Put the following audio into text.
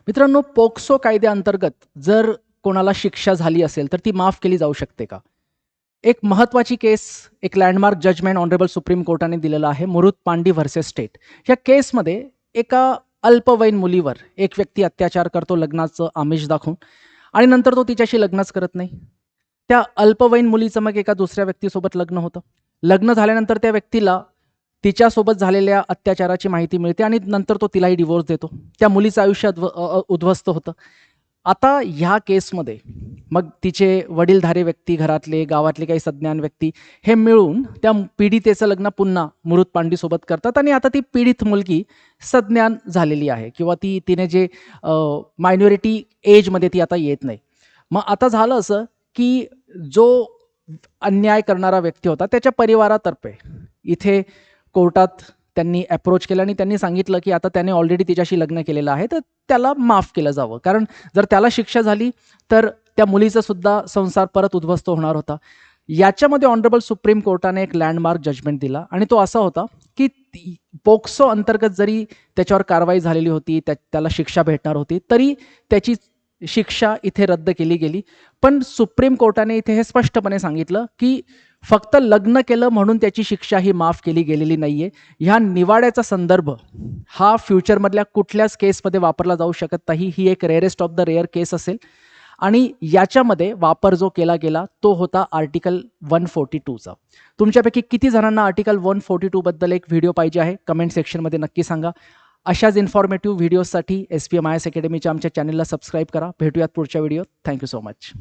मित्रांनो, पोक्सो कायद्याअंतर्गत जर कोणाला शिक्षा झाली असेल, तर ती माफ केली जाऊ शकते का? एक महत्त्वाची केस, एक लँडमार्क जजमेंट ऑनरेबल सुप्रीम कोर्टाने दिलेलं आहे, मुरुत पांडी व्हर्सेस स्टेट. या केसमध्ये एका अल्पवयीन मुलीवर एक व्यक्ती अत्याचार करतो लग्नाचं आमिष दाखवून आणि नंतर तो तिच्याशी लग्नच करत नाही. त्या अल्पवयीन मुलीचं मग एका दुसऱ्या व्यक्तीसोबत लग्न होतं. लग्न झाल्यानंतर त्या व्यक्तीला तिच्यासोबत झालेल्या अत्याचाराची माहिती मिळते आणि नंतर तो तिलाही डिव्होर्स देतो. त्या मुलीचं आयुष्य उद्ध्वस्त होतं. आता ह्या केसमध्ये मग तिचे वडीलधारे व्यक्ती, घरातले, गावातले काही सज्ञान व्यक्ती हे मिळून त्या पीडितेचं लग्न पुन्हा मुरुत पांडीसोबत करतात आणि आता ती पीडित मुलगी सज्ञान झालेली आहे किंवा तिने जे मायनॉरिटी एजमध्ये ती आता येत नाही. मग आता झालं असं, की जो अन्याय करणारा व्यक्ती होता त्याच्या परिवारातर्फे इथे कोर्टात त्यांनी अप्रोच केलं आणि त्यांनी सांगितलं, की आता त्याने ऑलरेडी तिच्याशी लग्न केलेलं आहे, तर त्याला माफ केलं जावं. कारण जर त्याला शिक्षा झाली, तर त्या मुलीचा सुद्धा संसार परत उद्ध्वस्त होणार होता. याच्यामध्ये ऑनरेबल सुप्रीम कोर्टाने एक लँडमार्क जजमेंट दिला आणि तो असा होता, की पोक्सो अंतर्गत जरी त्याच्यावर कारवाई झालेली होती, त्याला शिक्षा भेटणार होती, तरी त्याची शिक्षा इथे रद्द केली गेली. पण सुप्रीम कोर्टाने इथे हे स्पष्टपणे सांगितलं, की फक्त लग्न केलं म्हणून त्याची शिक्षा ही माफ केली गेलेली नाहीये. ह्या निवाड्याचा संदर्भ हा फ्युचरमधल्या कुठल्याच केसमध्ये वापरला जाऊ शकत नाही. ही एक रेअरेस्ट ऑफ द रेअर केस असेल आणि याच्यामध्ये वापर जो केला गेला तो होता आर्टिकल 142चा. तुमच्यापैकी किती जणांना आर्टिकल 142 बद्दल एक व्हिडिओ पाहिजे आहे? कमेंट सेक्शनमध्ये नक्की सांगा. अशाच इन्फॉर्मेटिव्ह व्हिडिओसाठी SPMIS अकॅडमीच्या आमच्या चॅनलला सबस्क्राईब करा. भेटूयात पुढच्या व्हिडिओत. Thank you so much.